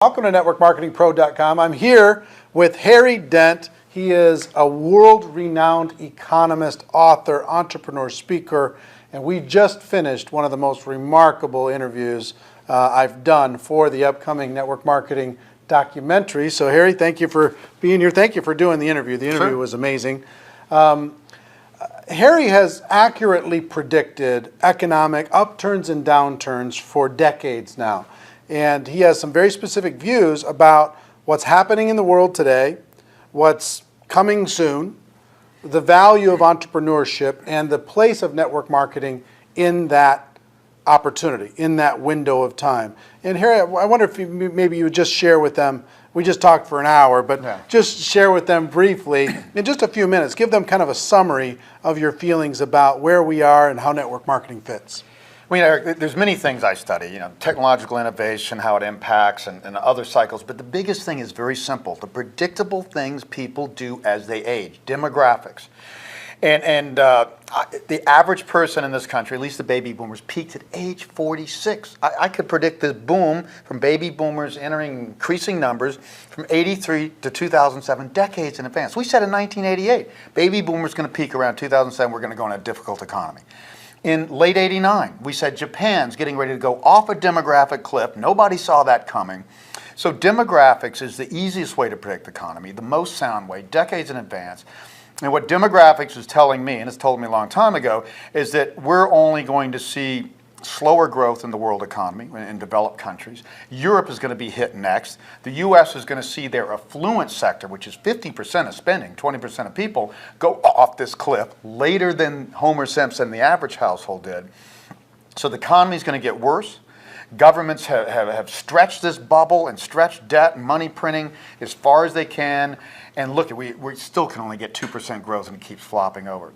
Welcome to networkmarketingpro.com. I'm here with Harry Dent. He is a world-renowned economist, author, entrepreneur, speaker, and we just finished one of the most remarkable interviews I've done for the upcoming network marketing documentary. So Harry, thank you for being here. Thank you for doing the interview. The interview was amazing. Harry has accurately predicted economic upturns and downturns for decades now. And he has some very specific views about what's happening in the world today, what's coming soon, the value of entrepreneurship, and the place of network marketing in that opportunity, in that window of time. And Harry, I wonder if maybe you would just share with them, we just talked for an hour, but just share with them briefly, in just a few minutes, give them kind of a summary of your feelings about where we are and how network marketing fits. I mean, Eric, there's many things I study, technological innovation, how it impacts, and other cycles. But the biggest thing is very simple: the predictable things people do as they age, demographics. And the average person in this country, at least the baby boomers, peaked at age 46. I could predict this boom from baby boomers entering increasing numbers from 83 to 2007, decades in advance. We said in 1988, baby boomers going to peak around 2007. We're going to go in a difficult economy. In late '89, we said Japan's getting ready to go off a demographic cliff. Nobody saw that coming. So demographics is the easiest way to predict the economy, the most sound way, decades in advance. And what demographics is telling me, and it's told me a long time ago, is that we're only going to see slower growth in the world economy in developed countries. Europe is going to be hit next. The U.S. is going to see their affluent sector, which is 50% of spending, 20% of people, go off this cliff later than Homer Simpson, the average household, did. So the economy is going to get worse. Governments have stretched this bubble and stretched debt and money printing as far as they can. And look, we still can only get 2% growth and it keeps flopping over.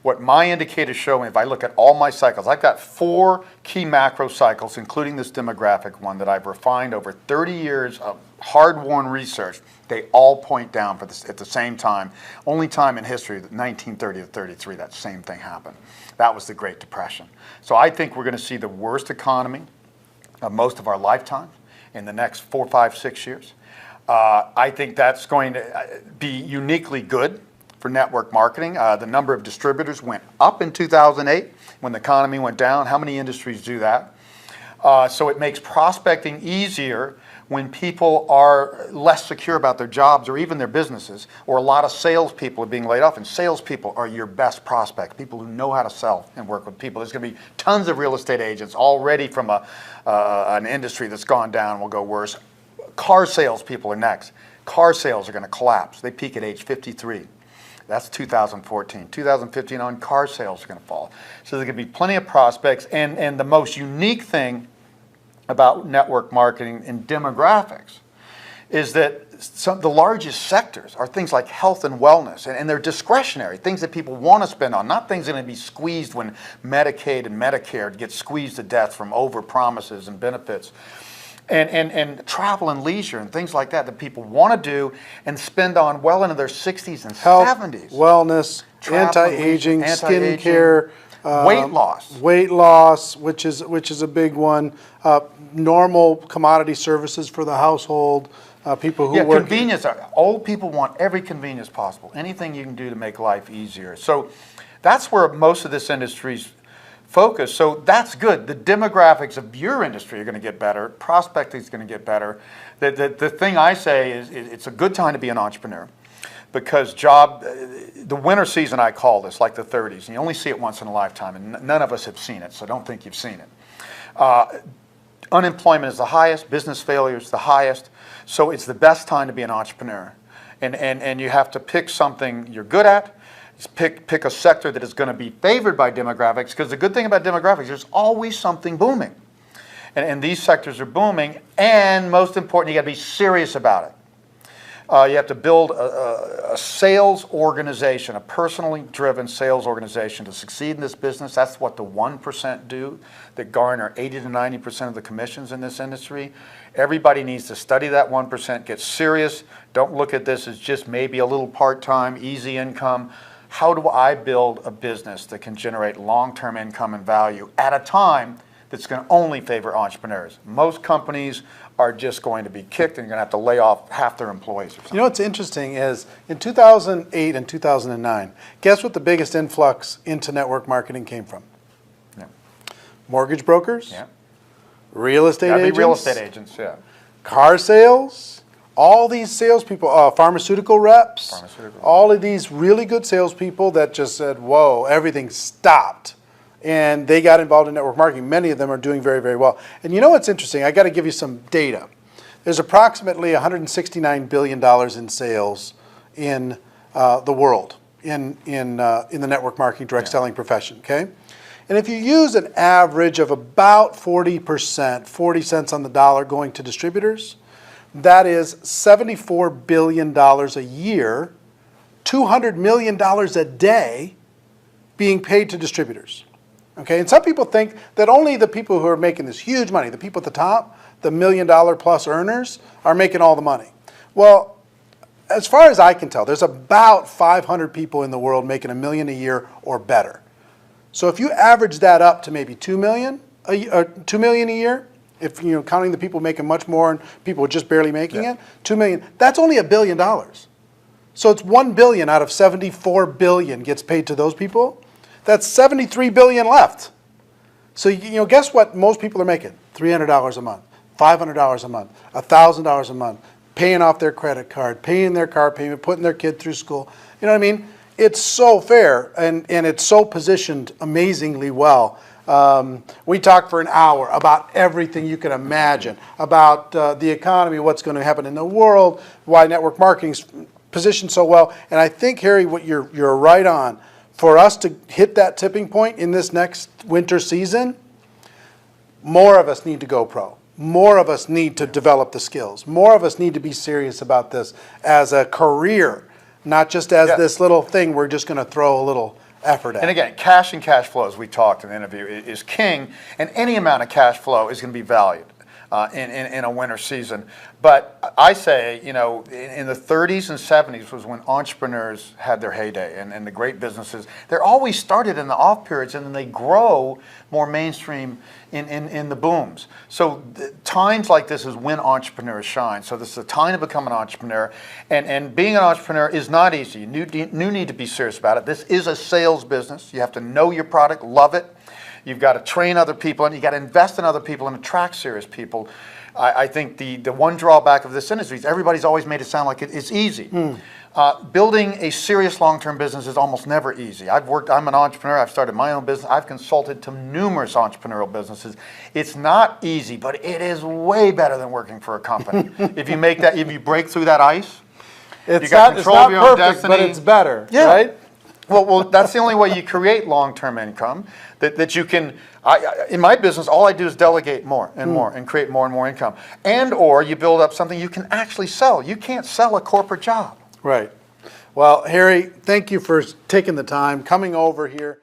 What my indicators show me, if I look at all my cycles, I've got 4 key macro cycles, including this demographic one that I've refined over 30 years of hard-won research. They all point down at the same time. Only time in history, 1930 to 33, that same thing happened. That was the Great Depression. So I think we're going to see the worst economy of most of our lifetime in the next 4, 5, 6 years. I think that's going to be uniquely good for network marketing. The number of distributors went up in 2008 when the economy went down. How many industries do that? So it makes prospecting easier when people are less secure about their jobs or even their businesses, or a lot of salespeople are being laid off, and salespeople are your best prospects, people who know how to sell and work with people. There's going to be tons of real estate agents already from an industry that's gone down, will go worse. Car salespeople are next. Car sales are going to collapse. They peak at age 53. That's 2014. 2015 on, car sales are going to fall. So there's going to be plenty of prospects. And the most unique thing about network marketing and demographics is that the largest sectors are things like health and wellness, and they're discretionary, things that people want to spend on, not things that are going to be squeezed when Medicaid and Medicare get squeezed to death from over-promises and benefits. And travel and leisure and things like that people want to do and spend on well into their 60s and Health, 70s. Wellness, anti-aging, skincare, weight loss, which is a big one. Normal commodity services for the household. People who work. Convenience. Old people want every convenience possible. Anything you can do to make life easier. So that's where most of this industry's focus. So that's good. The demographics of your industry are going to get better. Prospecting is going to get better. The thing I say is it's a good time to be an entrepreneur, because the winter season, I call this, like the 30s, and you only see it once in a lifetime, and none of us have seen it, so don't think you've seen it. Unemployment is the highest, business failure is the highest, so it's the best time to be an entrepreneur. And you have to pick something you're good at. Pick a sector that is going to be favored by demographics, because the good thing about demographics, there's always something booming. And these sectors are booming, and most important, you got to be serious about it. You have to build a sales organization, a personally driven sales organization to succeed in this business. That's what the 1% do that garner 80 to 90% of the commissions in this industry. Everybody needs to study that 1%, get serious. Don't look at this as just maybe a little part-time, easy income. How do I build a business that can generate long-term income and value at a time that's going to only favor entrepreneurs? Most companies are just going to be kicked and you're going to have to lay off half their employees or something. You know what's interesting is in 2008 and 2009, guess what the biggest influx into network marketing came from? Yeah. Mortgage brokers, Yeah. real estate Gotta be agents, real estate agents, yeah. car sales, all these salespeople, pharmaceutical reps, all of these really good salespeople that just said, whoa, everything stopped. And they got involved in network marketing. Many of them are doing very, very well. And you know what's interesting? I got to give you some data. There's approximately $169 billion in sales in the world in the network marketing direct selling profession, okay? And if you use an average of about 40%, 40 cents on the dollar going to distributors, that is $74 billion a year, $200 million a day being paid to distributors. Okay, and some people think that only the people who are making this huge money, the people at the top, the $1 million plus earners, are making all the money. Well, as far as I can tell, there's about 500 people in the world making $1 million a year or better. So if you average that up to maybe $2 million a year, if you know counting the people making much more and people just barely making it, $2 million, that's only $1 billion. So it's $1 billion out of $74 billion gets paid to those people. That's $73 billion left. So you know, guess what most people are making? $300 a month, $500 a month, $1,000 a month, paying off their credit card, paying their car payment, putting their kid through school. You know what I mean? It's so fair, and it's so positioned amazingly well. We talked for an hour about everything you can imagine, about the economy, what's going to happen in the world, why network marketing's positioned so well. And I think, Harry, what you're right on. For us to hit that tipping point in this next winter season, more of us need to go pro. More of us need to develop the skills. More of us need to be serious about this as a career, not just as this little thing we're just going to throw a little effort at. And again, cash and cash flow, as we talked in the interview, is king, and any amount of cash flow is going to be valued in a winter season. But I say, you know, in the 30s and 70s was when entrepreneurs had their heyday, and the great businesses. They're always started in the off periods, and then they grow more mainstream in the booms. So times like this is when entrepreneurs shine. So this is a time to become an entrepreneur, and being an entrepreneur is not easy. You need to be serious about it. This is a sales business. You have to know your product, love it. You've got to train other people, and you've got to invest in other people and attract serious people. I think the one drawback of this industry is everybody's always made it sound like it's easy. Building a serious long-term business is almost never easy. I'm an entrepreneur. I've started my own business. I've consulted to numerous entrepreneurial businesses. It's not easy, but it is way better than working for a company. If you break through that ice, it's you got control of your own perfect, destiny. but it's better, right? Well, that's the only way you create long-term income. That you can. In my business, all I do is delegate more and more and create more and more income. And or you build up something you can actually sell. You can't sell a corporate job. Right. Well, Harry, thank you for taking the time, coming over here.